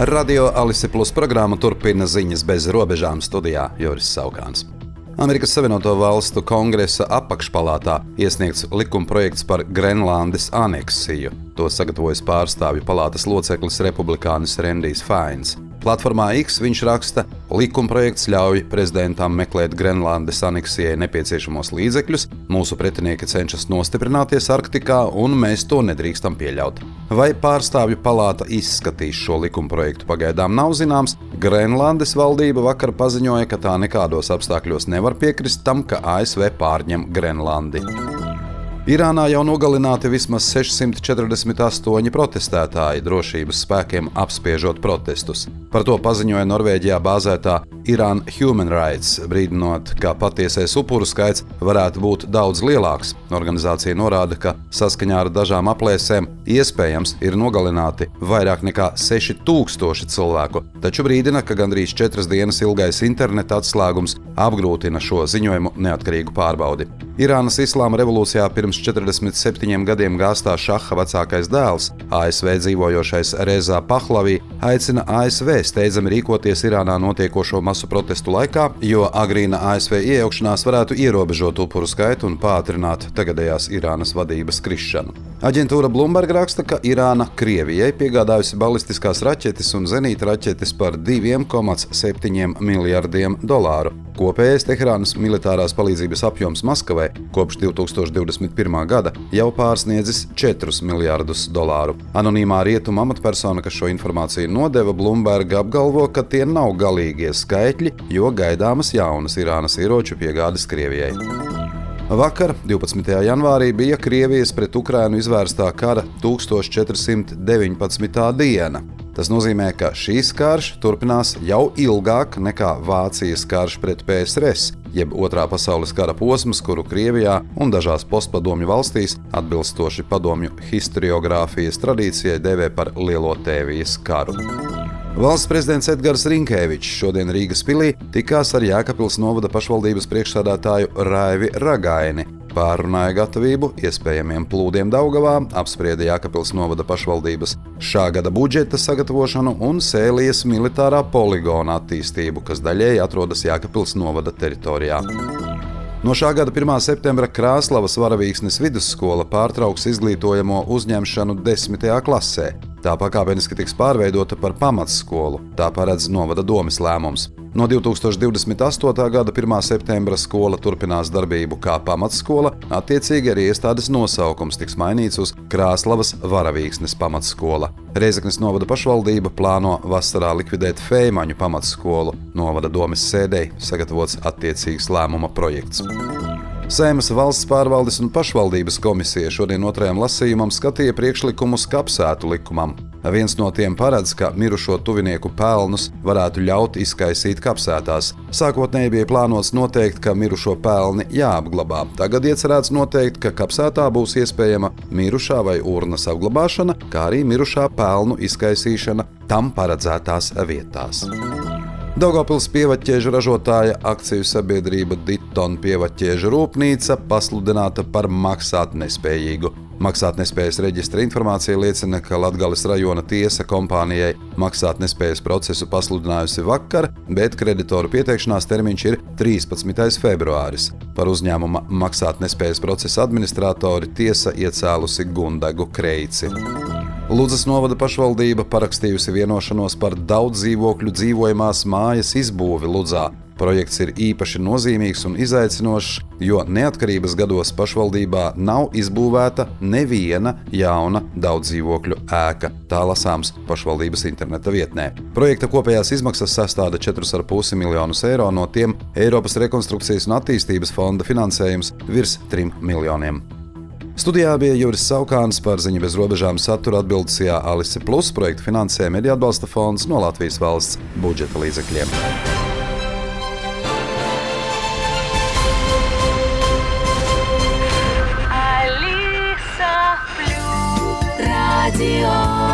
Radio Alise Plus programma turpina ziņas bez robežām studijā Juris Saukāns. Amerikas Savienoto Valstu Kongresa apakšpalātā iesniegts likumprojekts par Grenlandes aneksiju. To sagatavojas pārstāvju palātas loceklis republikānis Rendijs Fains. Platformā X viņš raksta, likumprojekts ļauj prezidentam meklēt Grenlandes aneksijai nepieciešamos līdzekļus, mūsu pretinieki cenšas nostiprināties Arktikā un mēs to nedrīkstam pieļaut. Vai pārstāvju palāta izskatīs šo likumprojektu pagaidām nav zināms, Grenlandes valdība vakar paziņoja, ka tā nekādos apstākļos nevar piekrist tam, ka ASV pārņem Grenlandi. Irānā jau nogalināti vismaz 648 protestētāji drošības spēkiem apspiežot protestus. Par to paziņoja Norvēģijā bāzētā Iran Human Rights, brīdinot, ka patiesais upuru skaits varētu būt daudz lielāks. Organizācija norāda, ka saskaņā ar dažām aplēsēm iespējams ir nogalināti vairāk nekā 6000 cilvēku, taču brīdina, ka gandrīz 4 dienas ilgais interneta atslēgums apgrūtina šo ziņojumu neatkarīgu pārbaudi. Irānas islāma revolūcijā pirms 47 gadiem gāstā šaha vecākais dēls, ASV dzīvojošais Reza Pahlavī, aicina ASV steidzami rīkoties Irānā notiekošo masu protestu laikā, jo agrīna ASV iejaukšanās varētu ierobežot upuru skaitu un pātrināt tagadējās Irānas vadības krišanu. Aģentūra Bloomberg raksta, ka Irāna Krievijai piegādājusi balistiskās raķetes un zenīta raķetes par $2,7 miljardiem. Kopējais Teherānas militārās palīdzības apjoms Maskavai kopš 2021. gada jau pārsniedzis $4 miljardus. Anonīmā rietuma amatpersona, kas šo informāciju nodeva Bloomberg, apgalvo, ka tie nav galīgie skaitļi, jo gaidāmas jaunas Irānas ieroču piegādes Krievijai. Vakar, 12. janvārī, bija Krievijas pret Ukrainu izvērstā kara 1419. diena. Tas nozīmē, ka šīs karš turpinās jau ilgāk nekā Vācijas karš pret PSRS, jeb Otrā pasaules kara posms, kuru Krievijā un dažās postpadomju valstīs, atbilstoši padomju historiogrāfijas tradīcijai, dēvē par Lielo Tēvijas karu. Valsts prezidents Edgars Rinkēvičs šodien Rīgas pilī tikās ar Jēkabpils novada pašvaldības priekšsēdētāju Raivi Ragaini. Pārrunāja gatavību iespējamiem plūdiem Daugavā, apsprieda Jēkabpils novada pašvaldības šā gada budžeta sagatavošanu un Sēlijas militārā poligona attīstību, kas daļēji atrodas Jēkabpils novada teritorijā. No šā gada 1. septembra Krāslavas Varavīksnes vidusskola pārtrauks izglītojamo uzņemšanu 10. klasē. Tā pakāpeniski tiks pārveidota par pamatskolu, tā paredz novada domes lēmums. No 2028. gada 1. septembra skola turpinās darbību kā pamatskola, attiecīgi arī iestādes nosaukums tiks mainīts uz Krāslavas Varavīksnes pamatskola. Rēzeknes novada pašvaldība plāno vasarā likvidēt Feimaņu pamatskolu. Novada domes sēdei sagatavots attiecīgs lēmuma projekts. Saeimas valsts pārvaldes un pašvaldības komisija šodien otrajam lasījumam skatīja priekšlikumus kapsētu likumam. Viens no tiem paredz, ka mirušo tuvinieku pelnus varētu ļaut izkaisīt kapsētās. Sākotnēji bija plānots noteikt, ka mirušo pelni jāapglabā. Tagad iecerēts noteikt, ka kapsētā būs iespējama mirušā vai urnas apglabāšana, kā arī mirušā pelnu izkaisīšana tam paredzētās vietās. Daugavpils pievaķēžu ražotāja akciju sabiedrība Diton pievaķēžu rūpnīca pasludināta par maksātnespējīgu. Maksātnespējas reģistra informācija liecina, ka Latgales rajona tiesa kompānijai maksātnespējas procesu pasludinājusi vakar, bet kreditoru pieteikšanās termiņš ir 13. februāris. Par uzņēmuma maksātnespējas procesa administratori tiesa iecēlusi Gundagu Kreici. Ludzas novada pašvaldība parakstījusi vienošanos par daudz dzīvokļu dzīvojamās mājas izbūvi Ludzā. Projekts ir īpaši nozīmīgs un izaicinošs, jo neatkarības gados pašvaldībā nav izbūvēta neviena jauna daudzdzīvokļu ēka. Tā lasāms pašvaldības interneta vietnē. Projekta kopējās izmaksas sastāda $4,5 miljonus, no tiem Eiropas rekonstrukcijas un attīstības fonda finansējums virs $3 miljoniem. Studijā bija Juris Saukāns, par ziņu bez robežām satura atbildesijā Alise Plus, projektu finansē Mediju atbalsta fonds no Latvijas valsts budžeta līdzekļiem. Radio